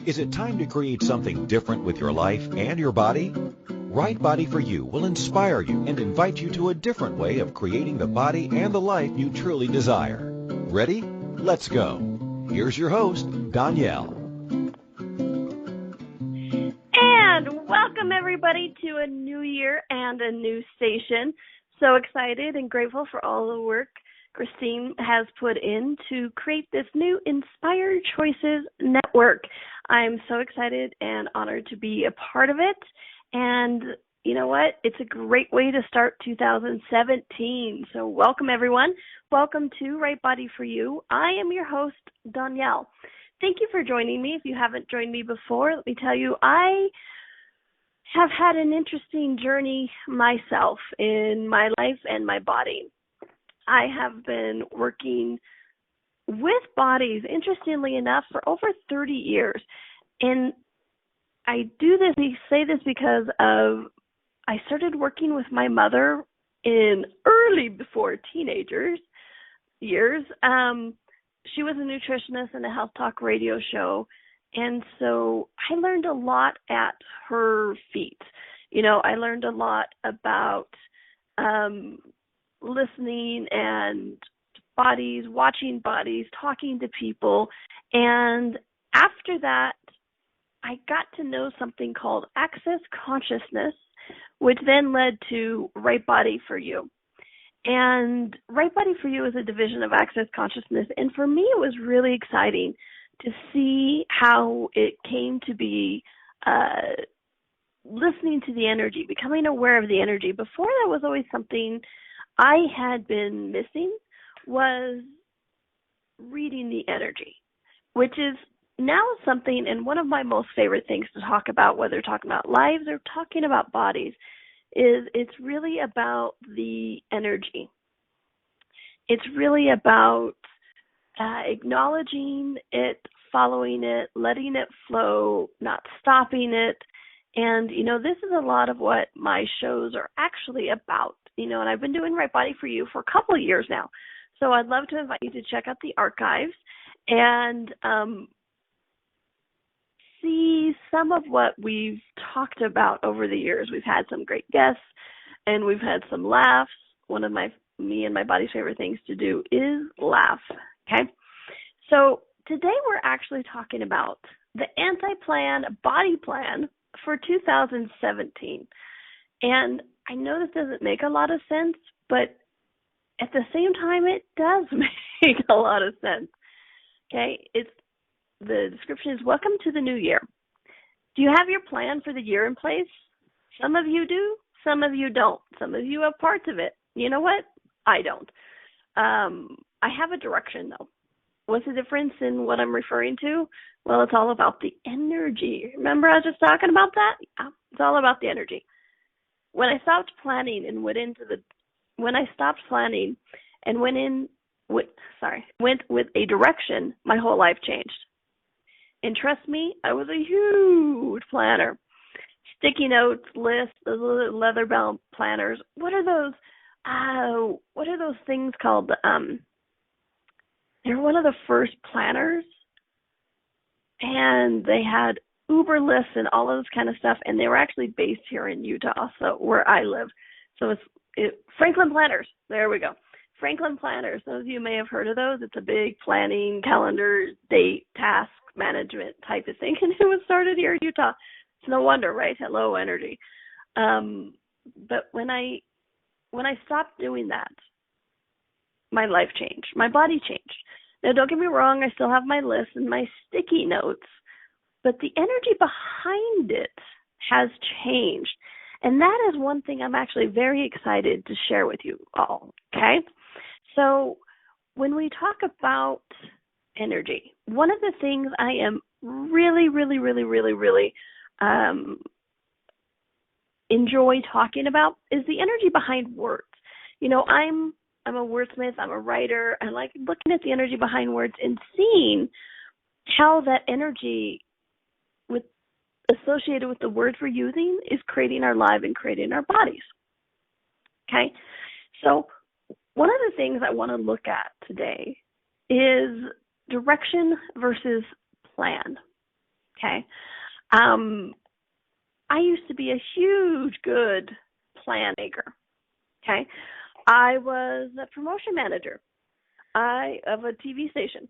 Is it time to create something different with your life and your body? Right Body for You will inspire you and invite you to a different way of creating the body and the life you truly desire. Ready? Let's go. Here's your host, Donnielle. And welcome everybody to a new year and a new station. So excited and grateful for all the work Christine has put in to create this new Inspired Choices Network. I'm so excited and honored to be a part of it. And you know what? It's a great way to start 2017. So welcome, everyone. Welcome to Right Body for You. I am your host, Donnielle. Thank you for joining me. If you haven't joined me before, let me tell you, I have had an interesting journey myself in my life and my body. I have been working with bodies, interestingly enough, for over 30 years. And I say this because I started working with my mother in early before teenagers years. She was a nutritionist in a health talk radio show. And so I learned a lot at her feet. You know, I learned a lot about listening and bodies, watching bodies, talking to people. And after that, I got to know something called Access Consciousness, which then led to Right Body for You. And Right Body for You is a division of Access Consciousness. And for me, it was really exciting to see how it came to be listening to the energy, becoming aware of the energy. Before that was always something I had been missing, was reading the energy, which is now something, and one of my most favorite things to talk about, whether talking about lives or talking about bodies, is it's really about the energy. It's really about acknowledging it, following it, letting it flow, not stopping it. And, you know, this is a lot of what my shows are actually about, you know, and I've been doing Right Body for You for a couple of years now. So I'd love to invite you to check out the archives and see some of what we've talked about over the years. We've had some great guests and we've had some laughs. One of me and my body's favorite things to do is laugh. Okay. So today we're actually talking about the anti-plan body plan for 2017. And I know this doesn't make a lot of sense, but at the same time, it does make a lot of sense. Okay. The description is, welcome to the new year. Do you have your plan for the year in place? Some of you do. Some of you don't. Some of you have parts of it. You know what? I don't. I have a direction, though. What's the difference in what I'm referring to? Well, it's all about the energy. Remember I was just talking about that? Yeah, it's all about the energy. When I stopped planning and went with a direction, my whole life changed. And trust me, I was a huge planner. Sticky notes, lists, those leather-bound planners. What are those things called? They're one of the first planners, and they had Uber lists and all of this kind of stuff, and they were actually based here in Utah, so where I live. So it's Franklin Planners. There we go. Franklin Planners. Some of you may have heard of those. It's a big planning, calendar, date, task management type of thing, and it was started here in Utah. It's no wonder, right? Hello, energy. But when I stopped doing that, my life changed. My body changed. Now, don't get me wrong. I still have my list and my sticky notes, but the energy behind it has changed. And that is one thing I'm actually very excited to share with you all, okay? So when we talk about energy, one of the things I am really enjoy talking about is the energy behind words. You know, I'm a wordsmith, I'm a writer. I like looking at the energy behind words and seeing how that energy associated with the words we're using is creating our life and creating our bodies. Okay? So one of the things I want to look at today is direction versus plan. Okay. I used to be a huge, good plan maker. Okay. I was a promotion manager of a TV station,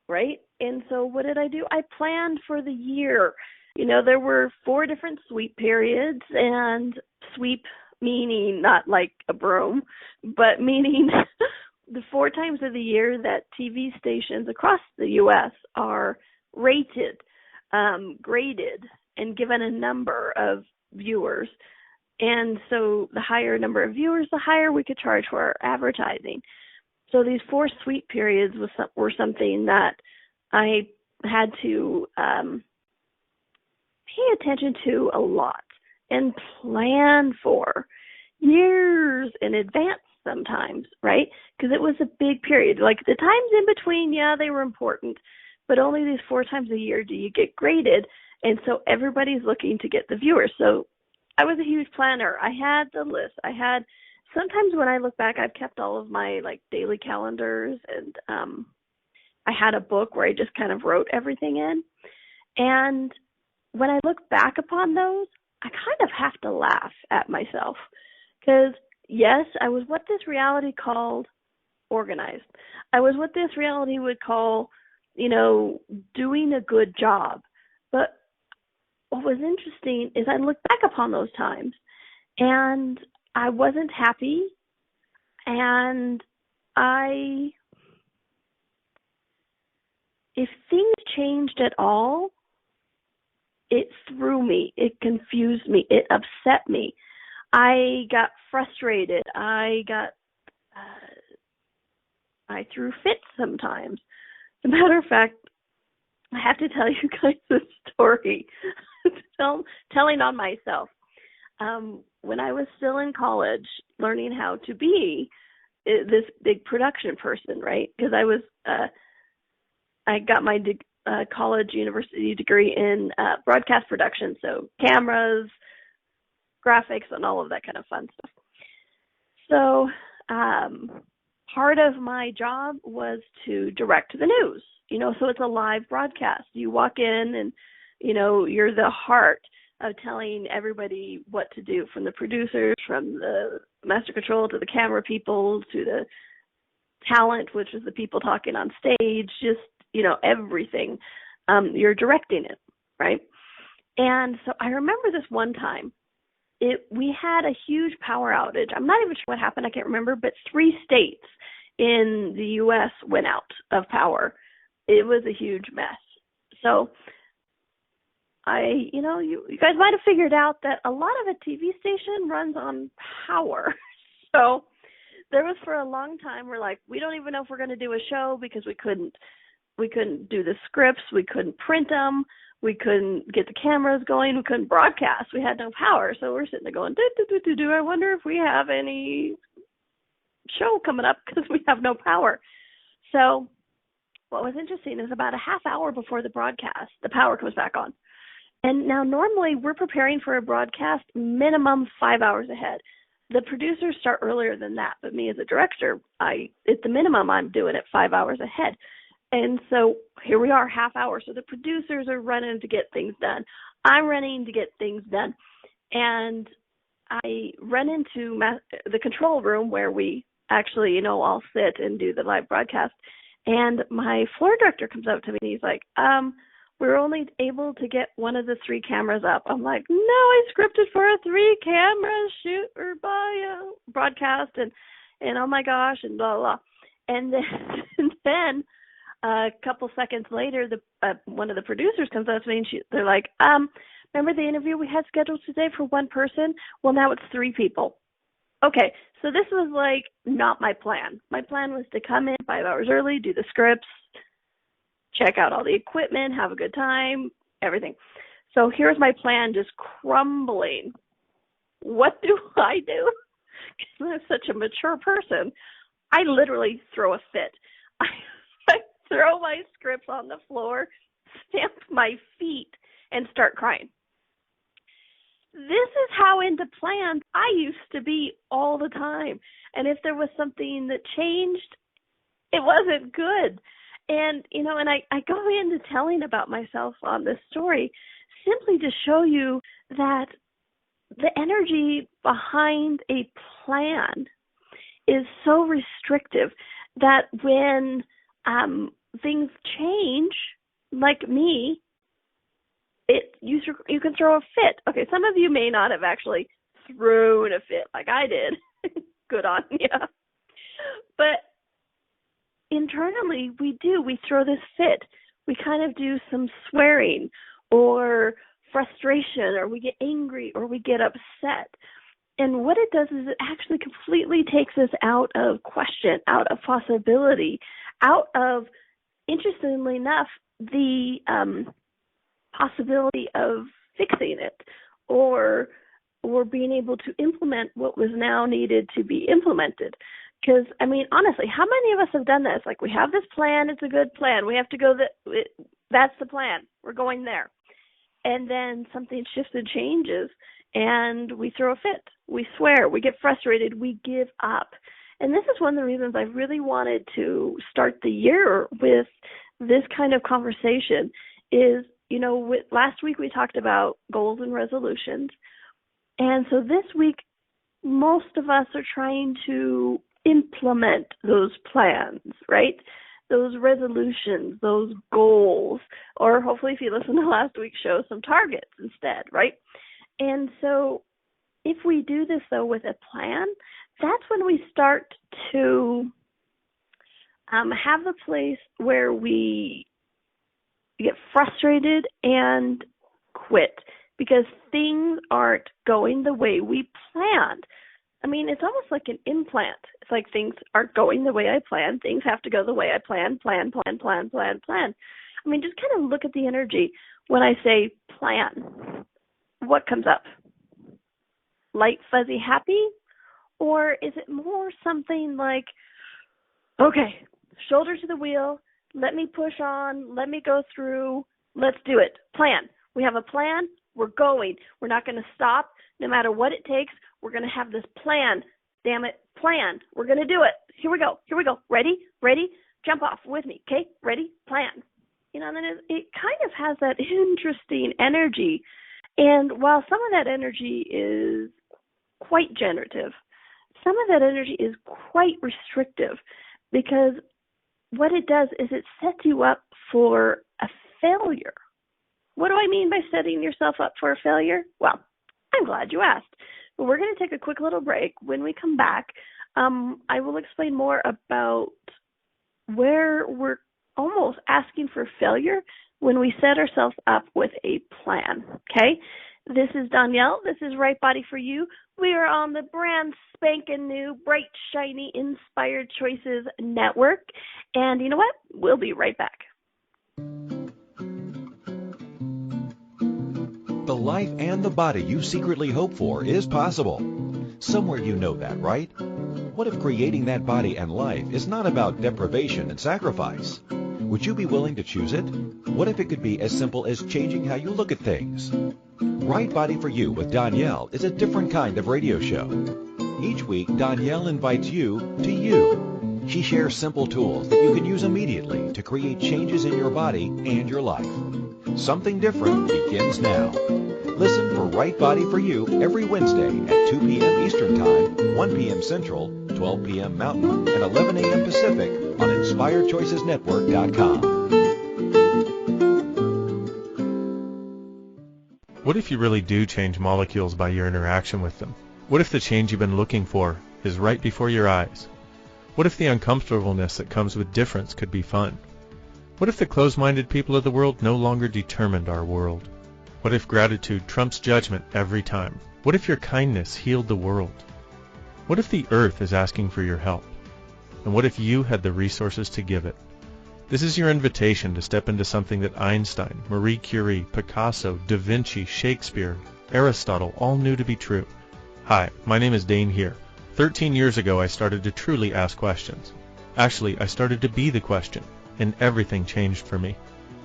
right? And so what did I do? I planned for the year. There were 4 different sweep periods, and sweep meaning not like a broom, but meaning the 4 times of the year that TV stations across the U.S. are rated, graded, and given a number of viewers. And so the higher number of viewers, the higher we could charge for our advertising. So these 4 sweep periods were something that I had to pay attention to a lot and plan for years in advance sometimes, right? Because it was a big period. Like the times in between, yeah, they were important, but only these 4 times a year do you get graded. And so everybody's looking to get the viewers. So I was a huge planner. I had the list. Sometimes when I look back, I've kept all of my like daily calendars, and I had a book where I just kind of wrote everything in. And when I look back upon those, I kind of have to laugh at myself because, yes, I was what this reality called organized. I was what this reality would call, doing a good job. But what was interesting is I look back upon those times and I wasn't happy, and if things changed at all, it threw me, it confused me, it upset me. I got frustrated. I threw fits sometimes. As a matter of fact, I have to tell you guys a story, telling on myself. When I was still in college, learning how to be this big production person, right? Because I got my college university degree in broadcast production, so cameras, graphics, and all of that kind of fun stuff. So part of my job was to direct the news, so it's a live broadcast. You walk in and, you're the heart of telling everybody what to do, from the producers, from the master control, to the camera people, to the talent, which is the people talking on stage, just, everything. You're directing it, right? And so I remember this one time, we had a huge power outage. I'm not even sure what happened. I can't remember, but 3 states in the U.S. went out of power. It was a huge mess. So you guys might have figured out that a lot of a TV station runs on power. So there was, for a long time, we're like, we don't even know if we're going to do a show because we couldn't do the scripts, we couldn't print them, we couldn't get the cameras going, we couldn't broadcast, we had no power. So we're sitting there going, do I wonder if we have any show coming up because we have no power. So what was interesting is about a half hour before the broadcast, the power comes back on. And now normally we're preparing for a broadcast minimum 5 hours ahead. The producers start earlier than that, but me as a director, at the minimum, I'm doing it 5 hours ahead. And so here we are, half hour. So the producers are running to get things done. I'm running to get things done. And I run into the control room where we actually, all sit and do the live broadcast. And my floor director comes up to me and he's like, we're only able to get one of the 3 cameras up. I'm like, no, I scripted for a 3-camera shoot or broadcast, and oh my gosh, and blah, blah. And then a couple seconds later, one of the producers comes up to me and they're like, remember the interview we had scheduled today for 1 person? Well, now it's 3 people. Okay, so this was like not my plan. My plan was to come in 5 hours early, do the scripts, check out all the equipment, have a good time, everything. So here's my plan just crumbling. What do? Because I'm such a mature person. I literally throw a fit. I throw my scripts on the floor, stamp my feet, and start crying. This is how into plans I used to be all the time. And if there was something that changed, it wasn't good. And, and I go into telling about myself on this story simply to show you that the energy behind a plan is so restrictive that when things change, like me, you can throw a fit. Okay, some of you may not have actually thrown a fit like I did. Good on you. But internally, we throw this fit. We kind of do some swearing or frustration, or we get angry, or we get upset. And what it does is it actually completely takes us out of question, out of possibility, out of, interestingly enough, the possibility of fixing it or being able to implement what was now needed to be implemented. Because, honestly, how many of us have done this? Like, we have this plan, it's a good plan. We have to go, that's the plan. We're going there. And then something shifts and changes, and we throw a fit. We swear. We get frustrated. We give up. And this is one of the reasons I really wanted to start the year with this kind of conversation is, last week we talked about goals and resolutions. And so this week, most of us are trying to implement those plans, right? Those resolutions, those goals, or hopefully if you listen to last week's show, some targets instead, right? And so if we do this, though, with a plan, that's when we start to have the place where we get frustrated and quit because things aren't going the way we planned. It's almost like an implant. It's like things aren't going the way I planned. Things have to go the way I plan. Just kind of look at the energy when I say plan. What comes up? Light, fuzzy, happy? Or is it more something like, okay, shoulder to the wheel, let me push on, let me go through, let's do it. Plan. We have a plan. We're going. We're not going to stop. No matter what it takes, we're going to have this plan. Damn it, planned. We're going to do it. Here we go. Ready? Jump off with me. Okay? Ready? Plan. And then it kind of has that interesting energy. And while some of that energy is quite generative, some of that energy is quite restrictive because what it does is it sets you up for a failure. What do I mean by setting yourself up for a failure? Well, I'm glad you asked. But we're going to take a quick little break. When we come back, I will explain more about where we're almost asking for failure when we set ourselves up with a plan, okay? This is Donnielle. This is Right Body for You. We are on the brand spanking new, bright, shiny, Inspired Choices Network. And you know what? We'll be right back. The life and the body you secretly hope for is possible. Somewhere you know that, right? What if creating that body and life is not about deprivation and sacrifice? Would you be willing to choose it? What if it could be as simple as changing how you look at things? Right Body for You with Donnielle is a different kind of radio show. Each week, Donnielle invites you to you. She shares simple tools that you can use immediately to create changes in your body and your life. Something different begins now. Listen for Right Body for You every Wednesday at 2 p.m. Eastern Time, 1 p.m. Central, 12 p.m. Mountain, and 11 a.m. Pacific on InspiredChoicesNetwork.com. What if you really do change molecules by your interaction with them? What if the change you've been looking for is right before your eyes? What if the uncomfortableness that comes with difference could be fun? What if the closed-minded people of the world no longer determined our world? What if gratitude trumps judgment every time? What if your kindness healed the world? What if the earth is asking for your help? And what if you had the resources to give it? This is your invitation to step into something that Einstein, Marie Curie, Picasso, Da Vinci, Shakespeare, Aristotle all knew to be true. Hi, my name is Dane here. 13 years ago I started to truly ask questions. Actually, I started to be the question, and everything changed for me.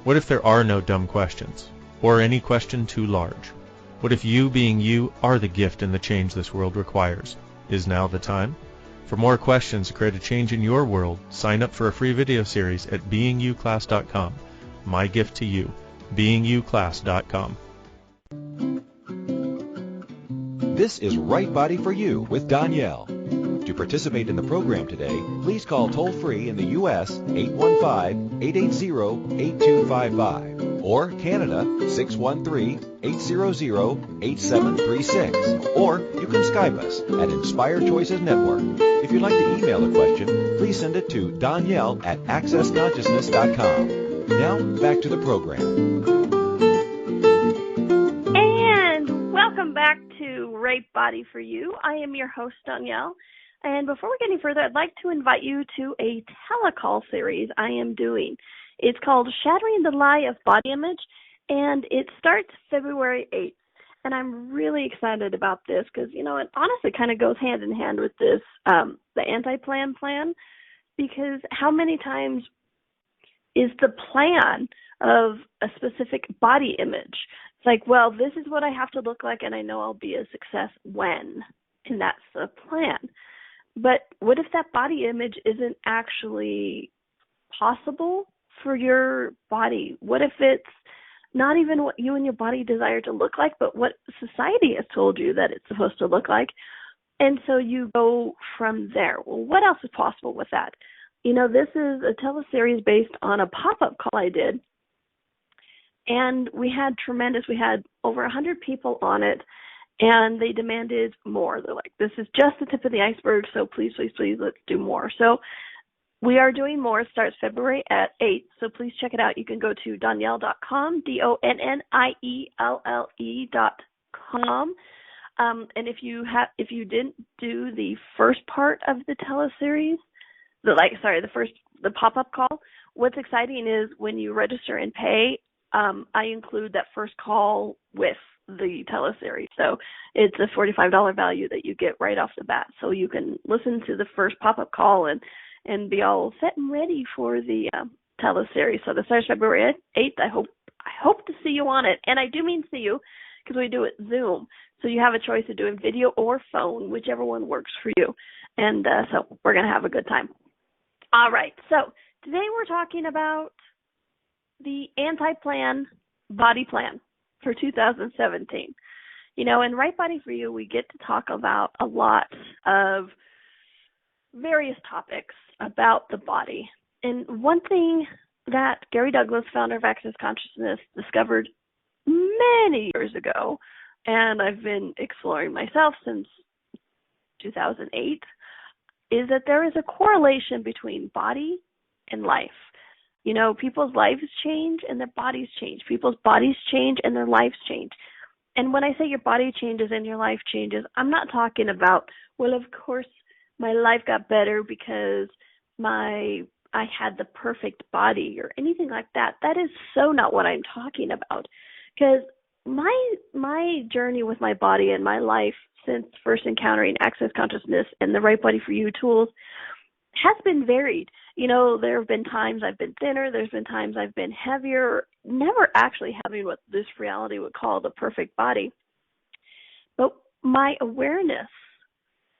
What if there are no dumb questions, or any question too large? What if you being you are the gift and the change this world requires? Is now the time? For more questions to create a change in your world, sign up for a free video series at beingyouclass.com. My gift to you, beingyouclass.com. This is Right Body for You with Donnielle. To participate in the program today, please call toll-free in the U.S. 815-880-8255 or Canada 613-800-8736. Or you can Skype us at Inspired Choices Network. If you'd like to email a question, please send it to Donnielle@accessconsciousness.com. Now, back to the program. And welcome back to Right Body for You. I am your host, Donnielle. And before we get any further, I'd like to invite you to a telecall series I am doing. It's called Shattering the Lie of Body Image, and it starts February 8th. And I'm really excited about this because, you know, it honestly kind of goes hand in hand with this, the anti-plan plan, because how many times is the plan of a specific body image? It's like, well, this is what I have to look like, and I know I'll be a success when, and that's the plan. But what if that body image isn't actually possible for your body? What if it's not even what you and your body desire to look like, but what society has told you that it's supposed to look like? And so you go from there. Well, what else is possible with that? You know, this is a teleseries based on a pop-up call I did. And we had over 100 people on it. And they demanded more. They're like, this is just the tip of the iceberg, so please, please, please, let's do more. So we are doing more. It starts February 8th, so please check it out. You can go to Donnielle.com, DONNIELLE.com. And if you didn't do the first part of the teleseries, the pop-up call, what's exciting is when you register and pay, I include that first call with the teleseries. So it's a $45 value that you get right off the bat. So you can listen to the first pop-up call and be all set and ready for the teleseries. So this starts February 8th. I hope to see you on it. And I do mean see you because we do it Zoom. So you have a choice of doing video or phone, whichever one works for you. And so we're going to have a good time. All right. So today we're talking about the anti-plan body plan for 2017. You know, in Right Body for You, we get to talk about a lot of various topics about the body. And one thing that Gary Douglas, founder of Access Consciousness, discovered many years ago, and I've been exploring myself since 2008, is that there is a correlation between body and life. You know, people's lives change and their bodies change. People's bodies change and their lives change. And when I say your body changes and your life changes, I'm not talking about, well, of course, my life got better because I had the perfect body or anything like that. That is so not what I'm talking about. Because my journey with my body and my life since first encountering Access Consciousness and the Right Body for You tools has been varied. You know, there have been times I've been thinner, there's been times I've been heavier, never actually having what this reality would call the perfect body. But my awareness,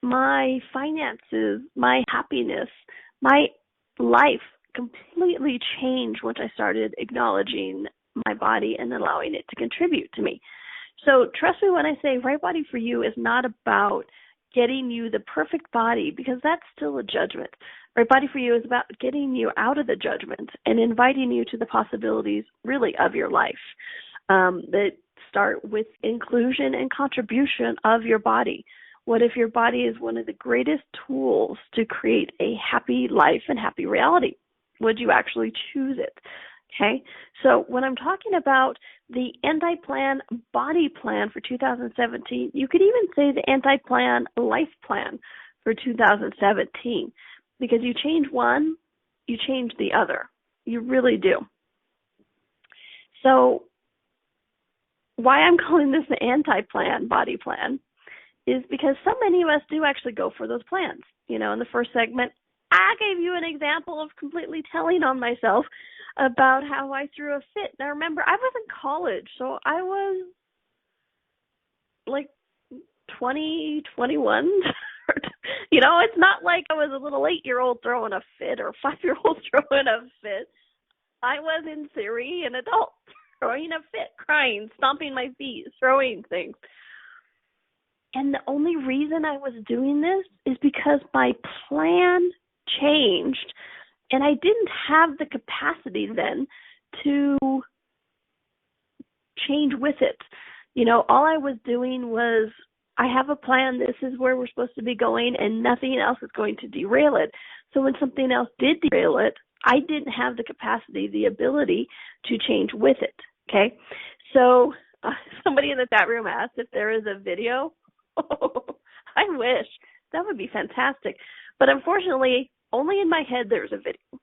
my finances, my happiness, my life completely changed once I started acknowledging my body and allowing it to contribute to me. So trust me when I say Right Body for You is not about getting you the perfect body, because that's still a judgment. Right Body for You is about getting you out of the judgment and inviting you to the possibilities, really, of your life that start with inclusion and contribution of your body. What if your body is one of the greatest tools to create a happy life and happy reality? Would you actually choose it? Okay, so when I'm talking about the anti-plan body plan for 2017, you could even say the anti-plan life plan for 2017, because you change one, you change the other. You really do. So why I'm calling this the anti-plan body plan is because so many of us do actually go for those plans. You know, in the first segment, I gave you an example of completely telling on myself about how I threw a fit. Now remember, I was in college, so I was like 20, 21, It's not like I was a little 8-year-old throwing a fit or 5-year-old throwing a fit. I was, in theory, an adult throwing a fit, crying, stomping my feet, throwing things. And the only reason I was doing this is because my plan changed, and I didn't have the capacity then to change with it. All I was doing was, I have a plan, this is where we're supposed to be going, and nothing else is going to derail it. So when something else did derail it, I didn't have the capacity, the ability to change with it, okay? So somebody in the chat room asked if there is a video. I wish. That would be fantastic. But unfortunately, only in my head there's a video.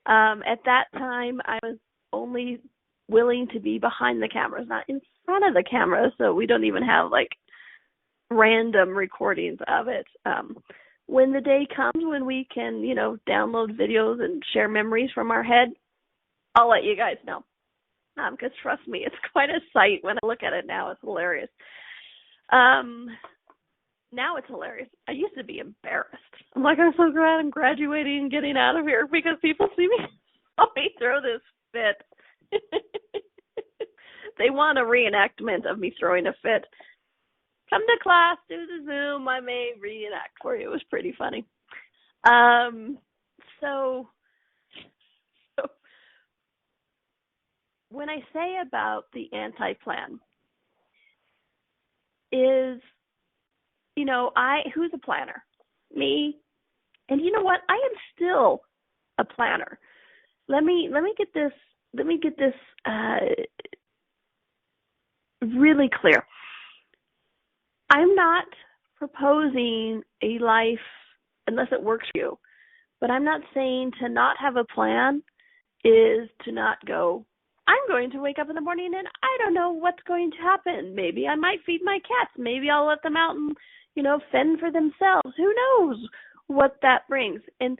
At that time, I was only willing to be behind the cameras, not in front of the camera, so we don't even have, random recordings of it. When the day comes when we can, download videos and share memories from our head, I'll let you guys know. Because trust me, it's quite a sight. When I look at it now, it's hilarious. Now it's hilarious. I used to be embarrassed. I'm like, I'm so glad I'm graduating and getting out of here because people see me throw this fit. They want a reenactment of me throwing a fit. Come to class, do the Zoom. I may reenact for you. It was pretty funny. So when I say about the anti-plan is, who's a planner? Me. And you know what? I am still a planner. Let me get this really clear. I'm not proposing a life unless it works for you, but I'm not saying to not have a plan is to not go, I'm going to wake up in the morning and I don't know what's going to happen. Maybe I might feed my cats. Maybe I'll let them out and, fend for themselves. Who knows what that brings? And,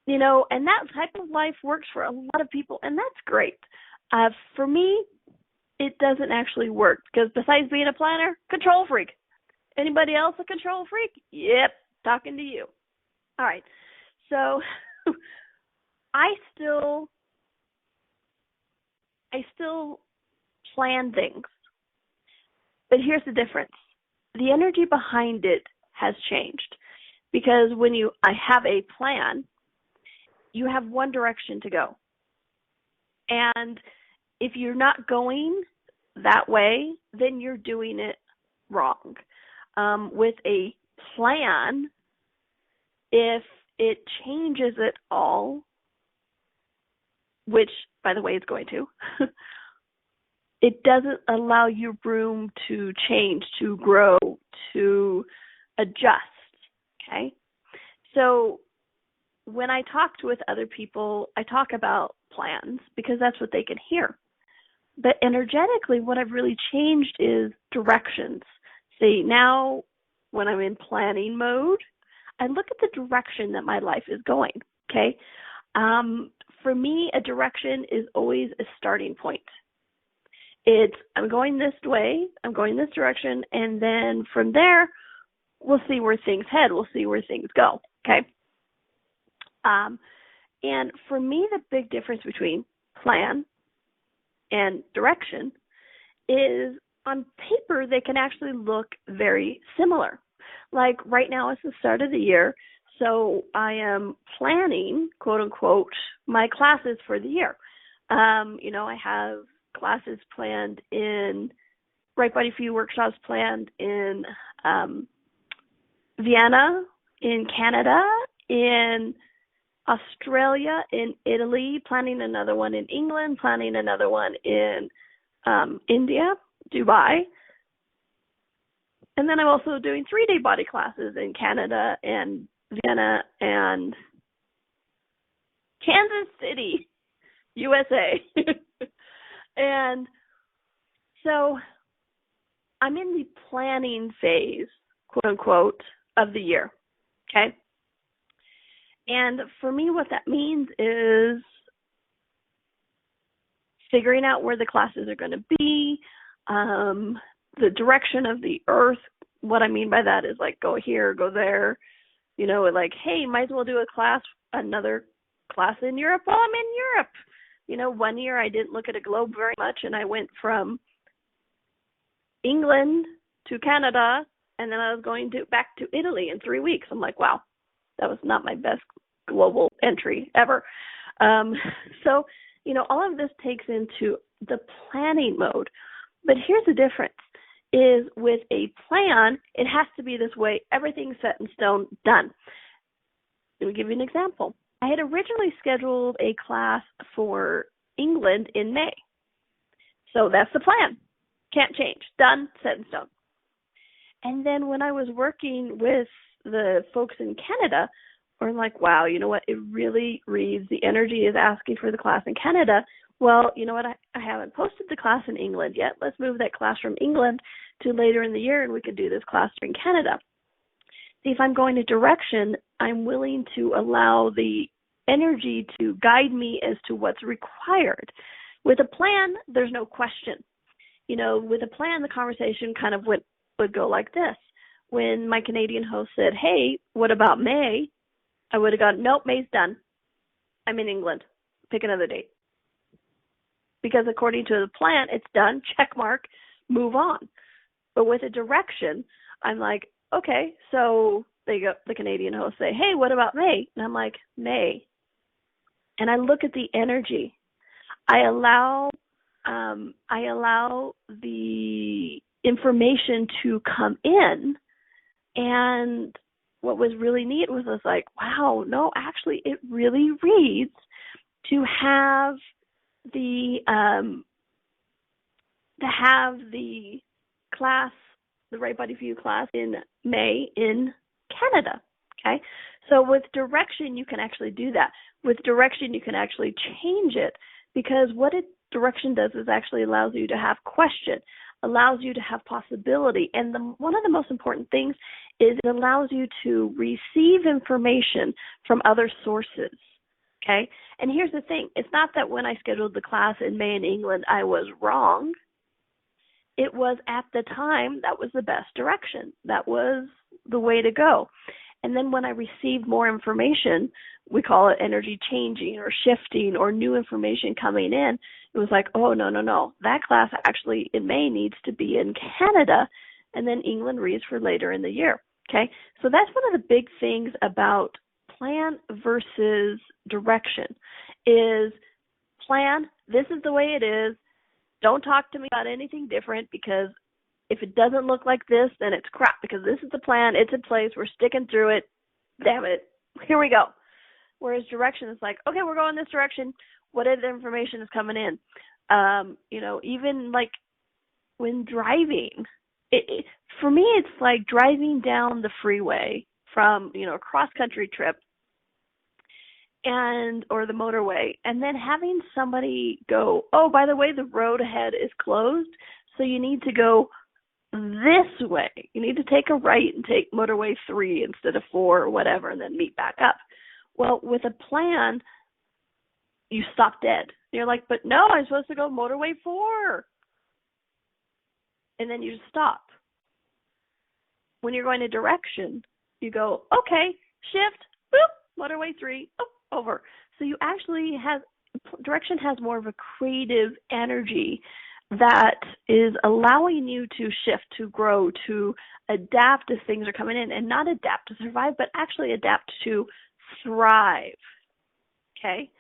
and that type of life works for a lot of people, and that's great. For me, it doesn't actually work because besides being a planner, control freak. Anybody else a control freak? Yep, talking to you. All right. So I still plan things. But here's the difference. The energy behind it has changed because when I have a plan, you have one direction to go. And if you're not going that way, then you're doing it wrong. With a plan, if it changes at all, which, by the way, it's going to, it doesn't allow you room to change, to grow, to adjust, okay? So when I talked with other people, I talk about plans because that's what they can hear. But energetically, what I've really changed is directions. See, now when I'm in planning mode, I look at the direction that my life is going, okay? For me, a direction is always a starting point. It's, I'm going this way, I'm going this direction, and then from there, we'll see where things head, we'll see where things go, okay? And for me, the big difference between plan and direction is on paper, they can actually look very similar. Like right now, it's the start of the year, so I am planning, quote unquote, my classes for the year. I have classes planned in Right Body For You workshops planned in Vienna, in Canada, in Australia, in Italy, planning another one in England, planning another one in India, Dubai. And then I'm also doing 3-day body classes in Canada and Vienna and Kansas City, USA. And so I'm in the planning phase, quote unquote, of the year. Okay? And for me, what that means is figuring out where the classes are going to be, the direction of the earth, what I mean by that is like go here, go there, like, hey, might as well do another class in Europe while I'm in Europe. One year I didn't look at a globe very much, and I went from England to Canada, and then I was going back to Italy in 3 weeks. I'm like, wow, that was not my best global entry ever. So, all of this takes into the planning mode. But here's the difference, is with a plan, it has to be this way, everything's set in stone, done. Let me give you an example. I had originally scheduled a class for England in May. So that's the plan. Can't change. Done, set in stone. And then when I was working with the folks in Canada, we're like, wow, you know what? It really reads. The energy is asking for the class in Canada. Well, you know what? I haven't posted the class in England yet. Let's move that class from England to later in the year, and we can do this class in Canada. See, if I'm going a direction, I'm willing to allow the energy to guide me as to what's required. With a plan, there's no question. With a plan, the conversation kind of would go like this. When my Canadian host said, hey, what about May? I would have gone, nope, May's done. I'm in England. Pick another date. Because according to the plan, it's done, check mark, move on. But with a direction, I'm like, okay, so the Canadian host say, hey, what about May? And I'm like, May. And I look at the energy. I allow the information to come in, and what was really neat was I was like, wow, no, actually it really reads to have the class, the Right Body For You class in May in Canada. Okay, so with direction you can actually do that. With direction you can actually change it, because what direction does is actually allows you to have question, allows you to have possibility, and one of the most important things is it allows you to receive information from other sources. Okay, and here's the thing: it's not that when I scheduled the class in May in England I was wrong. It was at the time that was the best direction. That was the way to go. And then when I received more information, we call it energy changing or shifting or new information coming in, it was like, oh, no. That class actually in May needs to be in Canada, and then England reads for later in the year. Okay, so that's one of the big things about plan versus direction is plan, this is the way it is. Don't talk to me about anything different, because if it doesn't look like this, then it's crap, because this is the plan. It's in place. We're sticking through it. Damn it. Here we go. Whereas direction is like, okay, we're going this direction. What other information is coming in? Even like when driving, for me, it's like driving down the freeway from, a cross-country trip or the motorway, and then having somebody go, oh, by the way, the road ahead is closed, so you need to go this way. You need to take a right and take motorway 3 instead of 4 or whatever, and then meet back up. Well, with a plan, you stop dead. You're like, but no, I'm supposed to go motorway 4. And then you just stop. When you're going a direction, you go, okay, shift, boop, motorway 3, oh, over. So you actually direction has more of a creative energy that is allowing you to shift, to grow, to adapt as things are coming in, and not adapt to survive, but actually adapt to thrive. Okay?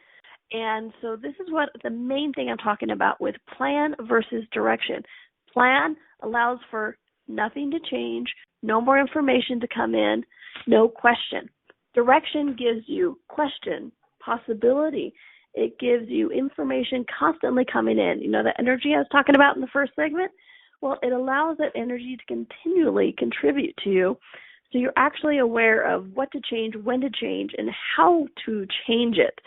And so this is what the main thing I'm talking about with plan versus direction. Plan allows for nothing to change, no more information to come in, no question. Direction gives you question, possibility. It gives you information constantly coming in. The energy I was talking about in the first segment? Well, it allows that energy to continually contribute to you, so you're actually aware of what to change, when to change, and how to change it.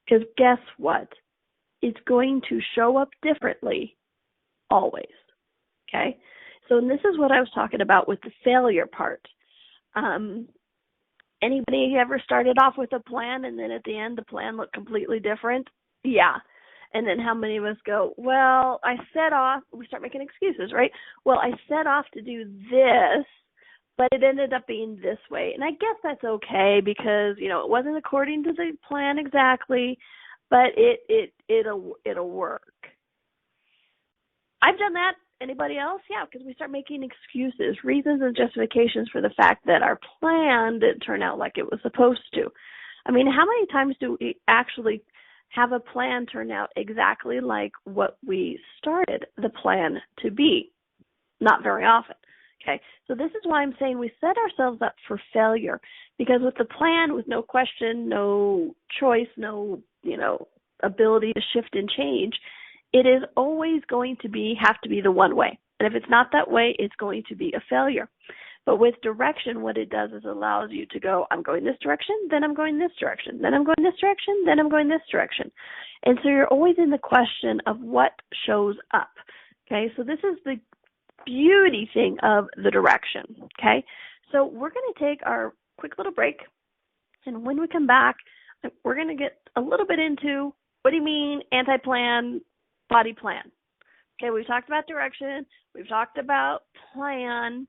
Because guess what? It's going to show up differently always. Okay? So this is what I was talking about with the failure part. Anybody ever started off with a plan and then at the end the plan looked completely different? Yeah. And then how many of us go, well, I set off, we start making excuses, right? Well, I set off to do this, but it ended up being this way. And I guess that's okay because, it wasn't according to the plan exactly, but it'll work. I've done that. Anybody else? Yeah, because we start making excuses, reasons, and justifications for the fact that our plan didn't turn out like it was supposed to. I mean, how many times do we actually have a plan turn out exactly like what we started the plan to be? Not very often. Okay, so this is why I'm saying we set ourselves up for failure, because with the plan, with no question, no choice, no, ability to shift and change, it is always going to have to be the one way. And if it's not that way, it's going to be a failure. But with direction, what it does is allows you to go, I'm going this direction, then I'm going this direction, then I'm going this direction, then I'm going this direction. And so you're always in the question of what shows up. Okay, so this is the beauty thing of the direction. Okay, so we're going to take our quick little break. And when we come back, we're going to get a little bit into what do you mean anti-plan, body plan. Okay, we've talked about direction. We've talked about plan.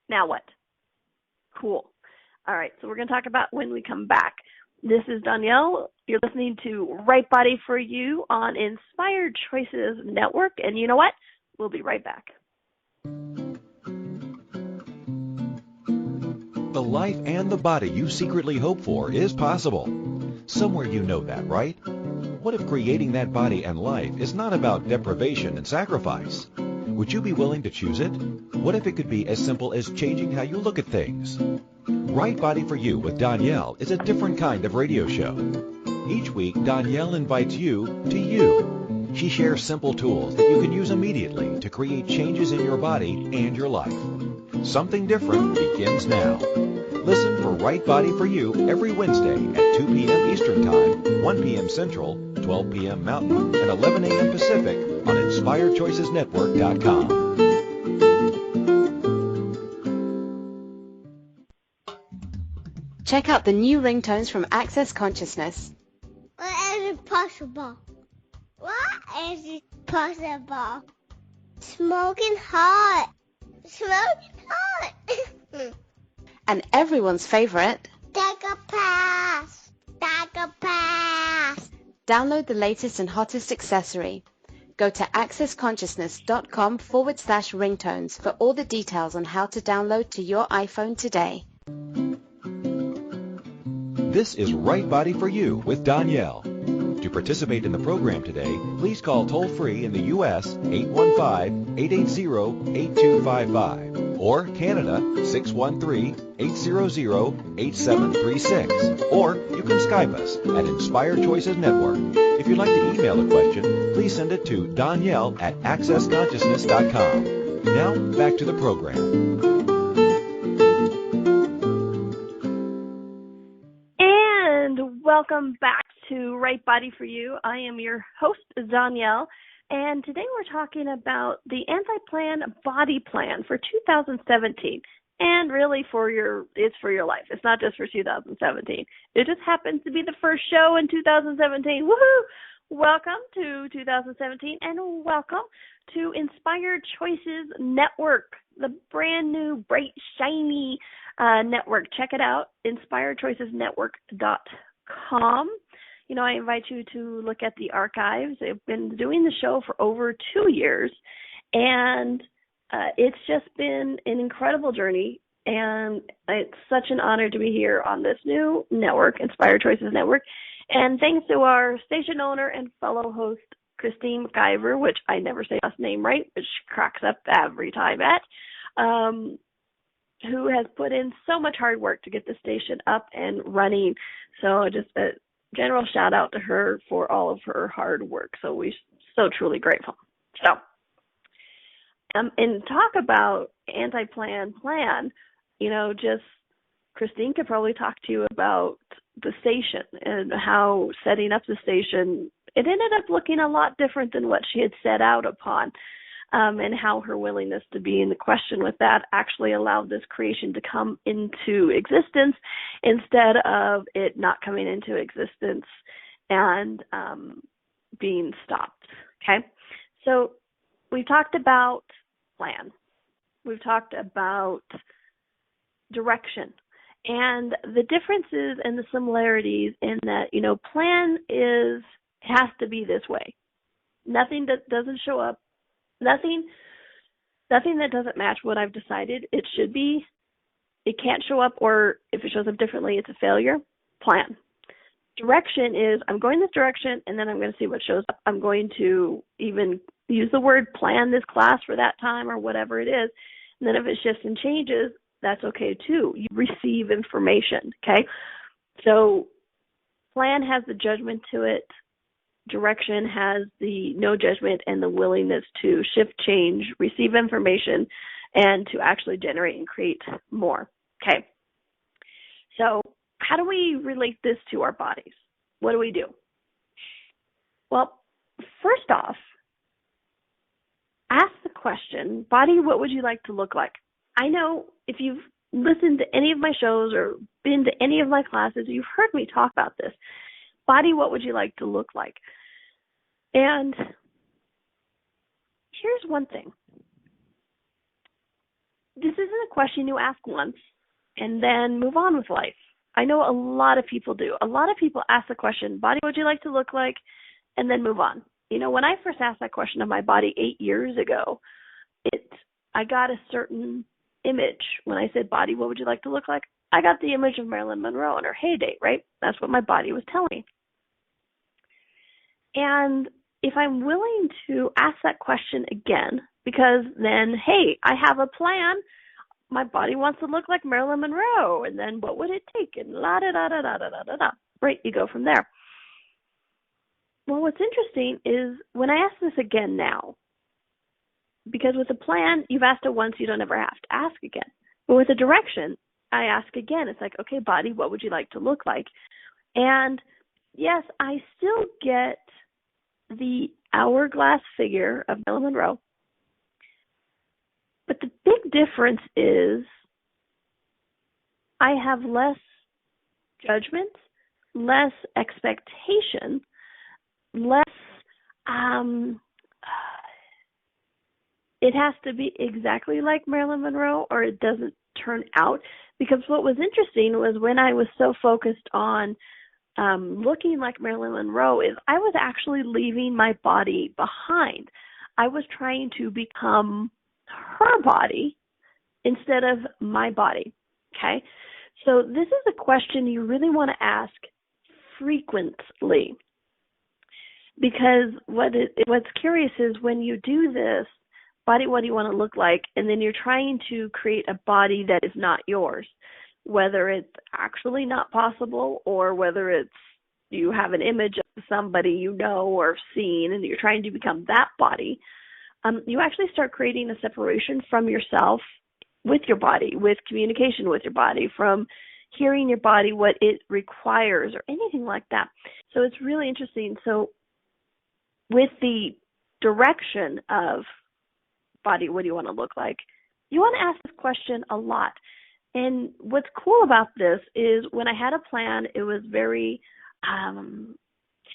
Now what? Cool. All right, so we're going to talk about when we come back. This is Donnielle. You're listening to Right Body for You on Inspired Choices Network. And you know what? We'll be right back. The life and the body you secretly hope for is possible. Somewhere you know that, right? What if creating that body and life is not about deprivation and sacrifice? Would you be willing to choose it? What if it could be as simple as changing how you look at things? Right Body for You with Donnielle is a different kind of radio show. Each week, Donnielle invites you to you. She shares simple tools that you can use immediately to create changes in your body and your life. Something different begins now. Listen for Right Body for You every Wednesday at 2 p.m. Eastern Time, 1 p.m. Central, 12 p.m. Mountain, and 11 a.m. Pacific on InspiredChoicesNetwork.com. Check out the new ringtones from Access Consciousness. What is it possible? What is it possible? Smoking hot. Smoking hot. And everyone's favorite, Take a pass. Take a pass. download the latest and hottest accessory. Go to accessconsciousness.com/ringtones for all the details on how to download to your iPhone today. This is Right Body for You with Donnielle. To participate in the program today, please call toll-free in the U.S. 815-880-8255 or Canada 613-800-8736. Or you can Skype us at Inspired Choices Network. If you'd like to email a question, please send it to Donnielle at accessconsciousness.com. Now, back to the program. Welcome back to Right Body for You. I am your host, Donnielle, and today we're talking about the anti-plan body plan for 2017, and really it's for your life. It's not just for 2017. It just happens to be the first show in 2017. Woohoo! Welcome to 2017, and welcome to Inspired Choices Network, the brand new, bright, shiny network. Check it out, inspiredchoicesnetwork.com. I invite you to look at the archives. I've been doing the show for over 2 years, and it's just been an incredible journey, and it's such an honor to be here on this new network, Inspired Choices Network. And thanks to our station owner and fellow host, Christine McIver, which I never say last name right, which cracks up every time who has put in so much hard work to get the station up and running. So just a general shout out to her for all of her hard work. So we're so truly grateful. So, and talk about anti-plan, just Christine could probably talk to you about the station and how setting up the station, it ended up looking a lot different than what she had set out upon. And how her willingness to be in the question with that actually allowed this creation to come into existence instead of it not coming into existence and being stopped. Okay, so we've talked about plan. We've talked about direction. And the differences and the similarities in that, plan has to be this way. Nothing that doesn't show up, nothing that doesn't match what I've decided it should be, it can't show up, or if it shows up differently, it's a failure. Plan. Direction is, I'm going this direction, and then I'm going to see what shows up. I'm going to even use the word plan this class for that time or whatever it is. And then if it shifts and changes, that's okay too. You receive information, okay? So plan has the judgment to it. Direction has the no judgment and the willingness to shift, change, receive information, and to actually generate and create more, okay? So how do we relate this to our bodies? What do we do? Well, first off, ask the question, body, what would you like to look like? I know if you've listened to any of my shows or been to any of my classes, you've heard me talk about this. Body, what would you like to look like? And here's one thing. This isn't a question you ask once and then move on with life. I know a lot of people do. A lot of people ask the question, body, what would you like to look like? And then move on. When I first asked that question of my body 8 years ago, I got a certain image. When I said, body, what would you like to look like? I got the image of Marilyn Monroe in her heyday, right? That's what my body was telling me. And if I'm willing to ask that question again, because then, hey, I have a plan. My body wants to look like Marilyn Monroe, and then what would it take? And la-da-da-da-da-da-da-da. Right, you go from there. Well, what's interesting is when I ask this again now, because with a plan, you've asked it once, you don't ever have to ask again. But with a direction, I ask again. It's like, okay, body, what would you like to look like? And yes, I still get the hourglass figure of Marilyn Monroe. But the big difference is I have less judgment, less expectation, less, it has to be exactly like Marilyn Monroe or it doesn't turn out. Because what was interesting was when I was so focused on looking like Marilyn Monroe is I was actually leaving my body behind. I was trying to become her body instead of my body, okay? So this is a question you really want to ask frequently, because what's curious is when you do this, body, what do you want to look like? And then you're trying to create a body that is not yours, whether it's actually not possible or whether it's you have an image of somebody you know or seen and you're trying to become that body. You actually start creating a separation from yourself with your body, with communication with your body, from hearing your body, what it requires, or anything like that. So it's really interesting. So with the direction of body, what do you want to look like? You want to ask this question a lot. And what's cool about this is when I had a plan, it was very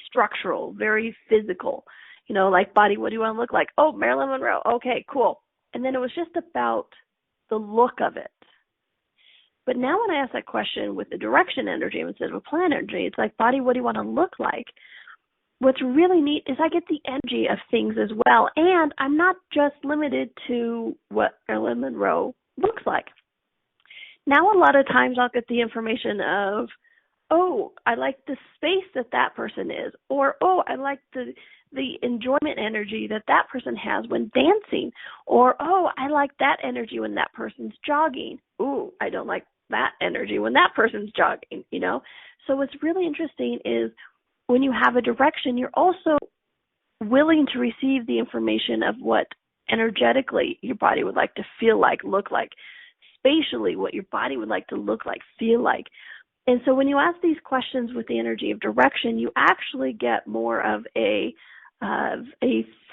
structural, very physical. Like body, what do you want to look like? Oh, Marilyn Monroe. Okay, cool. And then it was just about the look of it. But now when I ask that question with the direction energy instead of a plan energy, it's like, body, what do you want to look like? What's really neat is I get the energy of things as well. And I'm not just limited to what Marilyn Monroe looks like. Now a lot of times I'll get the information of, oh, I like the space that person is, or, oh, I like the enjoyment energy that person has when dancing, or, oh, I like that energy when that person's jogging. Ooh, I don't like that energy when that person's jogging, So what's really interesting is when you have a direction, you're also willing to receive the information of what energetically your body would like to feel like, look like, spatially what your body would like to look like, feel like. And so when you ask these questions with the energy of direction, you actually get more of a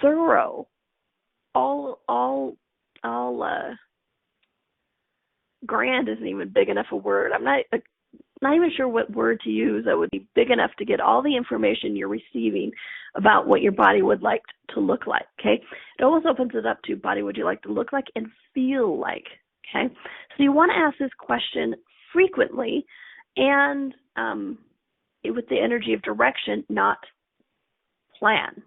thorough, grand isn't even big enough a word. I'm not even sure what word to use that would be big enough to get all the information you're receiving about what your body would like to look like, okay? It almost opens it up to body, would you like to look like and feel like, Okay? So you want to ask this question frequently and with the energy of direction, not plan.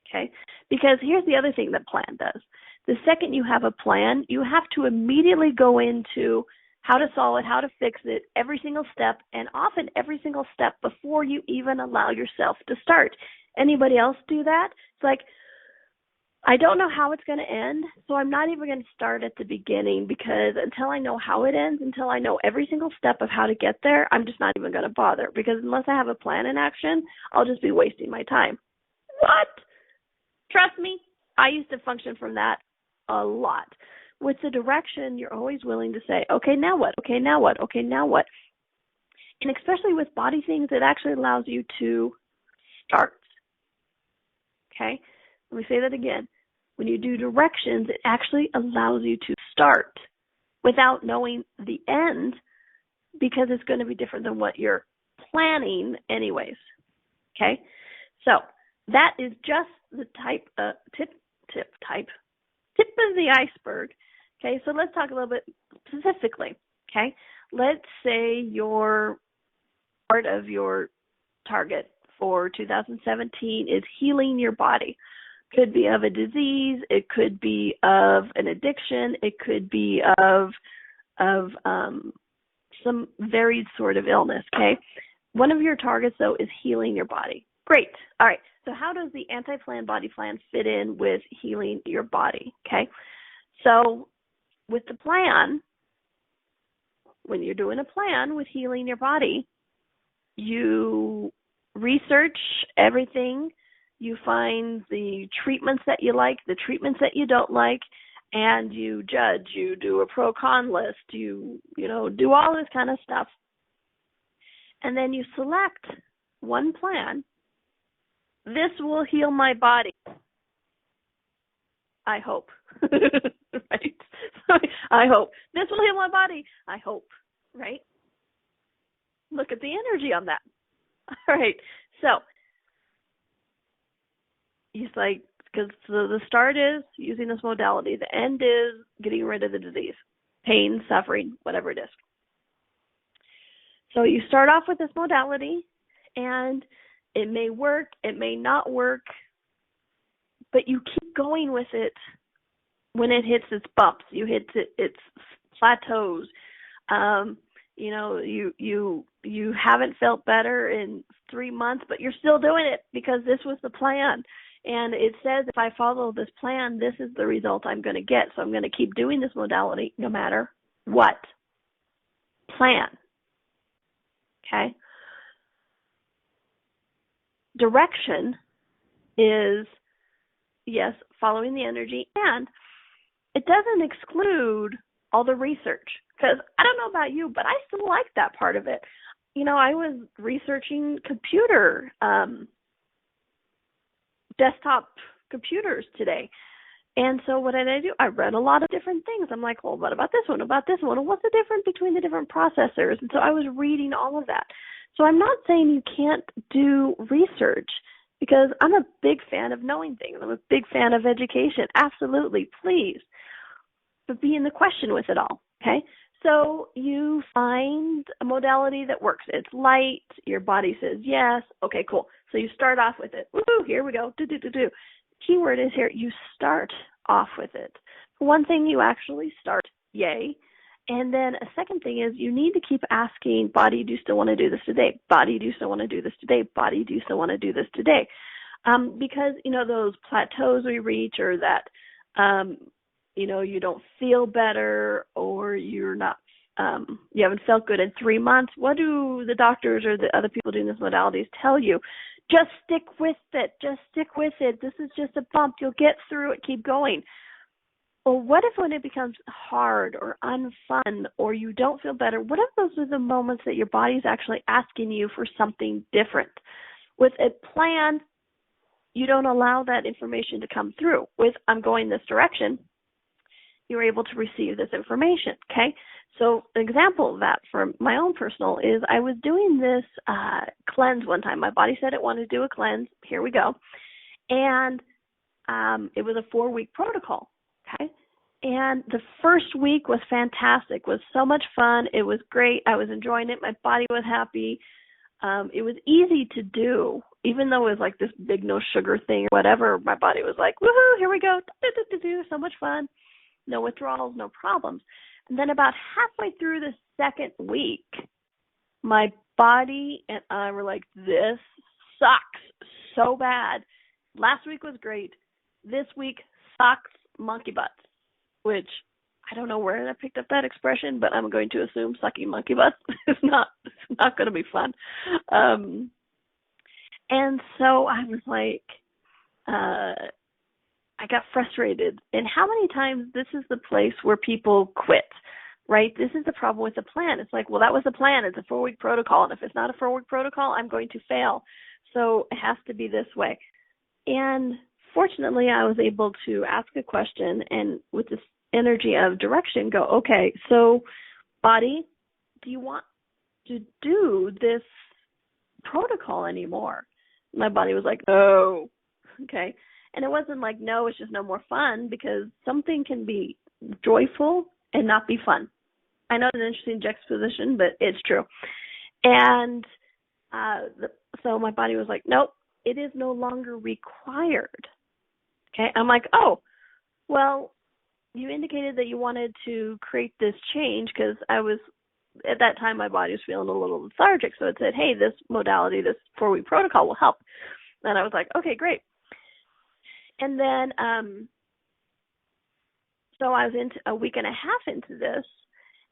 Okay? Because here's the other thing that plan does. The second you have a plan, you have to immediately go into how to solve it, how to fix it, every single step, and often every single step before you even allow yourself to start. Anybody else do that? It's like, I don't know how it's going to end, so I'm not even going to start at the beginning, because until I know how it ends, until I know every single step of how to get there, I'm just not even going to bother, because unless I have a plan in action, I'll just be wasting my time. What? Trust me, I used to function from that a lot. With the direction, you're always willing to say, okay, now what? Okay, now what? Okay, now what? And especially with body things, it actually allows you to start. Okay? Let me say that again. When you do directions, it actually allows you to start without knowing the end, because it's going to be different than what you're planning anyways. Okay? So that is just the tip of the iceberg. Okay, so let's talk a little bit specifically. Okay, let's say your part of your target for 2017 is healing your body. Could be of a disease, it could be of an addiction, it could be of some varied sort of illness. Okay, one of your targets though is healing your body. Great. All right. So how does the anti-plan body plan fit in with healing your body? Okay. So with the plan, when you're doing a plan with healing your body, you research everything. You find the treatments that you like, the treatments that you don't like, and you judge. You do a pro-con list. You do all this kind of stuff. And then you select one plan. This will heal my body. I hope. Right? I hope. This will heal my body. I hope. Right? Look at the energy on that. All right. So, he's like, because the start is using this modality. The end is getting rid of the disease, pain, suffering, whatever it is. So you start off with this modality, and it may work, it may not work, but you keep going with it when it hits its bumps. You hit its plateaus. You haven't felt better in 3 months, but you're still doing it because this was the plan. And it says if I follow this plan, this is the result I'm going to get. So I'm going to keep doing this modality no matter what. Plan. Okay? Direction is, yes, following the energy, and it doesn't exclude all the research, because I don't know about you, but I still like that part of it. I was researching desktop computers today, and so what did I do? I read a lot of different things. I'm like, well, what about this one? About this one? What's the difference between the different processors? And so I was reading all of that. So I'm not saying you can't do research, because I'm a big fan of knowing things. I'm a big fan of education. Absolutely, please. But be in the question with it all, okay? So you find a modality that works. It's light. Your body says yes. Okay, cool. So you start off with it. Woo, here we go. Do. Keyword is here. You start off with it. One thing, you actually start. Yay. And then a second thing is you need to keep asking, body, do you still want to do this today? Body, do you still want to do this today? Body, do you still want to do this today? Because, those plateaus we reach, or that, you don't feel better, or you're not, you haven't felt good in 3 months. What do the doctors or the other people doing this modalities tell you? Just stick with it. Just stick with it. This is just a bump. You'll get through it. Keep going. Well, what if when it becomes hard or unfun, or you don't feel better, what if those are the moments that your body's actually asking you for something different? With a plan, you don't allow that information to come through. With I'm going this direction, you're able to receive this information, okay? So an example of that from my own personal is I was doing this cleanse one time. My body said it wanted to do a cleanse. Here we go. And it was a 4-week protocol. Okay, And the first week was fantastic. It was so much fun. It was great. I was enjoying it. My body was happy. It was easy to do, even though it was like this big no sugar thing or whatever. My body was like, woohoo, here we go. So much fun. No withdrawals, no problems. And then about halfway through the second week, my body and I were like, this sucks so bad. Last week was great. This week sucks monkey butts, which I don't know where I picked up that expression, but I'm going to assume sucking monkey butts is not going to be fun. And so I was like, I got frustrated. And how many times this is the place where people quit, right? This is the problem with the plan. It's like, well, that was the plan. It's a 4-week protocol. And if it's not a 4-week protocol, I'm going to fail. So it has to be this way. And fortunately, I was able to ask a question and with this energy of direction go, okay, so body, do you want to do this protocol anymore? My body was like, no. Okay. And it wasn't like, no, it's just no more fun, because something can be joyful and not be fun. I know it's an interesting juxtaposition, but it's true. And so my body was like, nope, it is no longer required. Okay. I'm like, oh, well, you indicated that you wanted to create this change, because I was, at that time, my body was feeling a little lethargic. So it said, hey, this modality, this 4-week protocol will help. And I was like, okay, great. And then, so I was into a week and a half into this,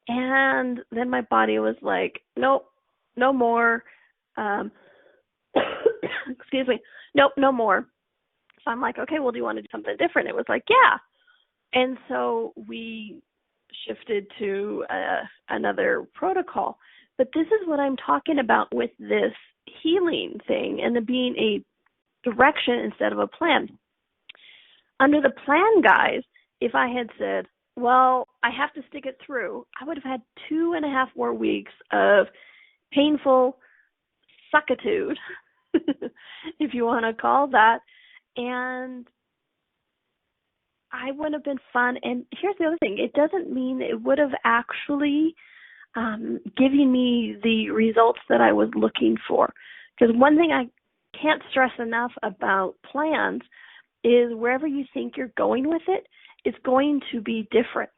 and then my body was like, nope, no more. Excuse me. Nope, no more. So I'm like, okay, well, do you want to do something different? It was like, yeah. And so we shifted to another protocol. But this is what I'm talking about with this healing thing and the being a direction instead of a plan. Under the plan, guys, if I had said, well, I have to stick it through, I would have had 2.5 more weeks of painful suckitude, if you want to call that, and I wouldn't have been fun. And here's the other thing. It doesn't mean it would have actually given me the results that I was looking for. Because one thing I can't stress enough about plans is wherever you think you're going with it, it's going to be different.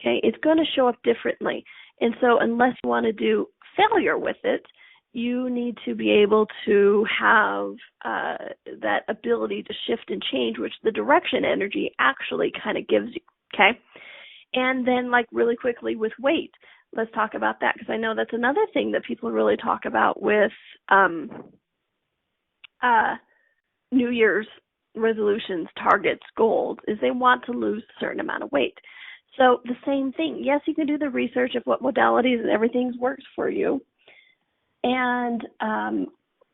Okay? It's going to show up differently. And so unless you want to do failure with it, you need to be able to have that ability to shift and change, which the direction energy actually kind of gives you, okay? And then, like, really quickly with weight, let's talk about that, because I know that's another thing that people really talk about with New Year's resolutions, targets, goals, is they want to lose a certain amount of weight. So the same thing. Yes, you can do the research of what modalities and everything works for you. And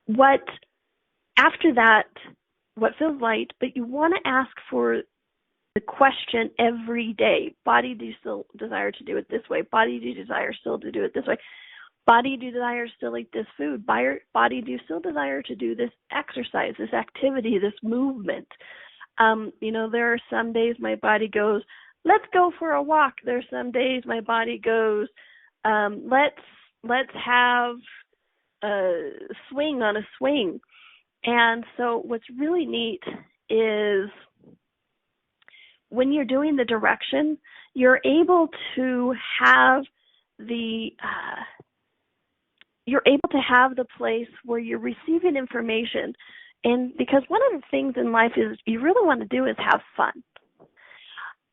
what after that, what feels light, but you want to ask for the question every day. Body, do you still desire to do it this way? Body, do you desire still to do it this way? Body, do you desire to still eat this food? Body, do you still desire to do this exercise, this activity, this movement? There are some days my body goes, let's go for a walk. There are some days my body goes, let's have a swing on a swing. And so what's really neat is when you're doing the direction, you're able to have the place where you're receiving information. And because one of the things in life is you really want to do is have fun.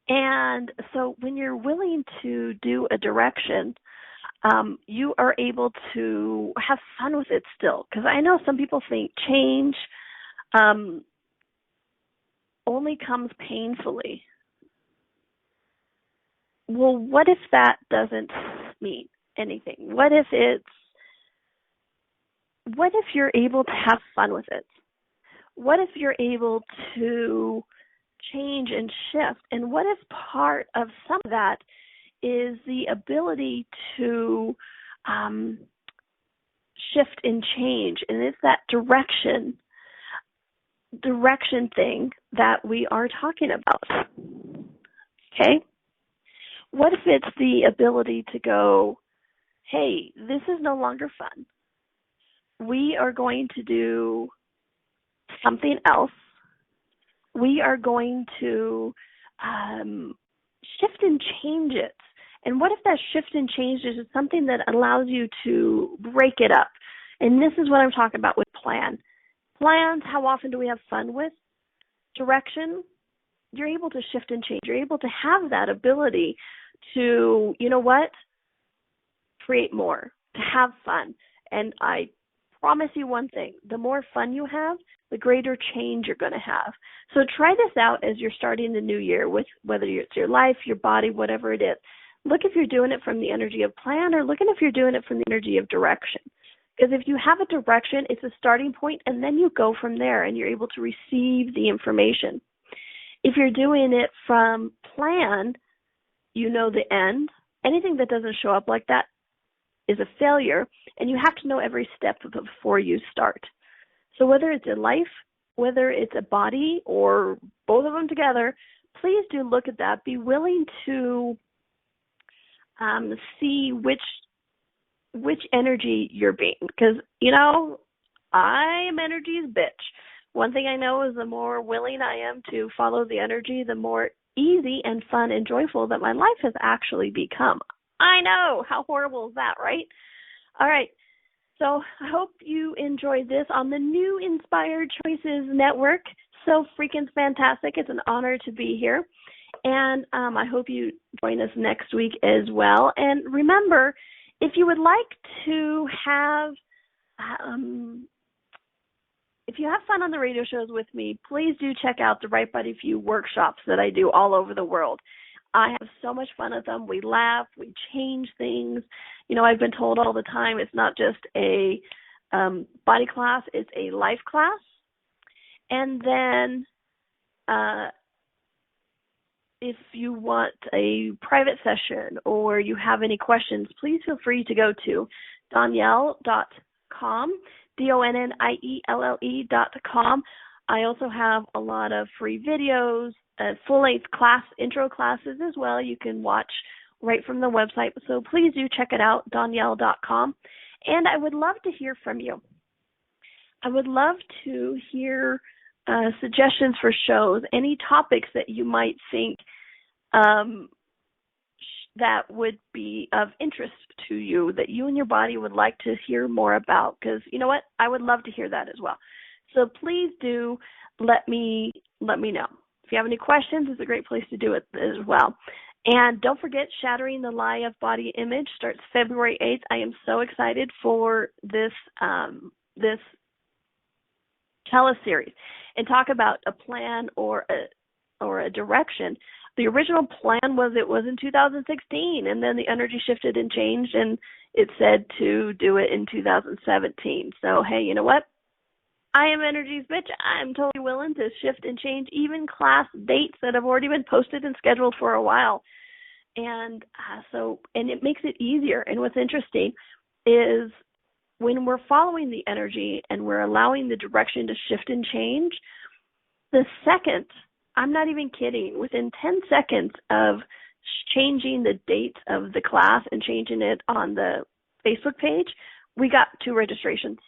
And so when you're willing to do a direction, you are able to have fun with it still. Because I know some people think change only comes painfully. Well, what if that doesn't mean anything? What if you're able to have fun with it? What if you're able to change and shift? And what if part of some of that is the ability to shift and change? And it's that direction thing that we are talking about. Okay? What if it's the ability to go, hey, this is no longer fun. We are going to do something else. We are going to shift and change it. And what if that shift and change is something that allows you to break it up? And this is what I'm talking about with plan. Plans, how often do we have fun with? Direction, you're able to shift and change. You're able to have that ability to, you know what, create more, to have fun. And I promise you one thing, the more fun you have, the greater change you're going to have. So try this out as you're starting the new year with whether it's your life, your body, whatever it is. Look if you're doing it from the energy of plan or look if you're doing it from the energy of direction. Because if you have a direction, it's a starting point, and then you go from there and you're able to receive the information. If you're doing it from plan, you know the end. Anything that doesn't show up like that is a failure, and you have to know every step before you start. So whether it's in life, whether it's a body, or both of them together, please do look at that. Be willing to see which energy you're being. Because, you know, I am energy's bitch. One thing I know is the more willing I am to follow the energy, the more easy and fun and joyful that my life has actually become. I know. How horrible is that, right? All right. So I hope you enjoyed this on the new Inspired Choices Network. So freaking fantastic. It's an honor to be here. And I hope you join us next week as well. And remember, if you would like to have if you have fun on the radio shows with me, please do check out the Right Body For You workshops that I do all over the world. I have so much fun with them. We laugh, we change things. You know, I've been told all the time it's not just a body class, it's a life class. And then if you want a private session or you have any questions, please feel free to go to Donnielle.com, DONNIELLE.com. I also have a lot of free videos, full-length class, intro classes as well you can watch right from the website. So please do check it out, Donnielle.com. And I would love to hear from you. I would love to hear suggestions for shows, any topics that you might think that would be of interest to you, that you and your body would like to hear more about, because you know what? I would love to hear that as well. So please do let me know. If you have any questions, it's a great place to do it as well. And don't forget, Shattering the Lie of Body Image starts February 8th. I am so excited for this this teleseries and talk about a plan or a direction. The original plan was it was in 2016, and then the energy shifted and changed, and it said to do it in 2017. So, hey, you know what? I am energy's bitch. I'm totally willing to shift and change even class dates that have already been posted and scheduled for a while. And and it makes it easier. And what's interesting is when we're following the energy and we're allowing the direction to shift and change, the second, I'm not even kidding, within 10 seconds of changing the date of the class and changing it on the Facebook page, we got 2 registrations.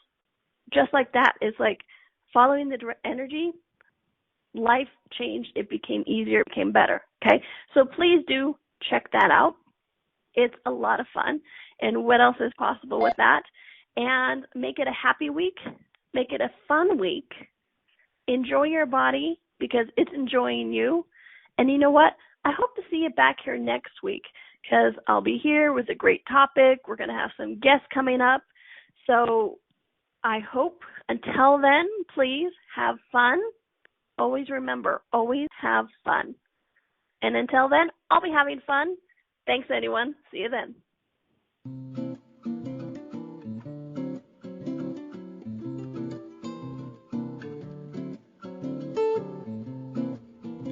Just like that. It's like following the energy, life changed, it became easier, it became better. Okay? So please do check that out. It's a lot of fun. And what else is possible with that? And make it a happy week. Make it a fun week. Enjoy your body because it's enjoying you. And you know what? I hope to see you back here next week because I'll be here with a great topic. We're going to have some guests coming up. So I hope until then, please have fun. Always remember, always have fun. And until then, I'll be having fun. Thanks, anyone. See you then.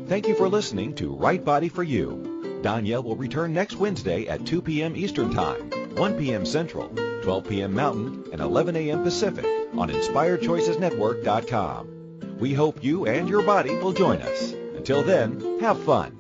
Thank you for listening to Right Body For You. Donnielle will return next Wednesday at 2 p.m. Eastern Time, 1 p.m. Central, 12 p.m. Mountain, and 11 a.m. Pacific on InspiredChoicesNetwork.com. We hope you and your body will join us. Until then, have fun.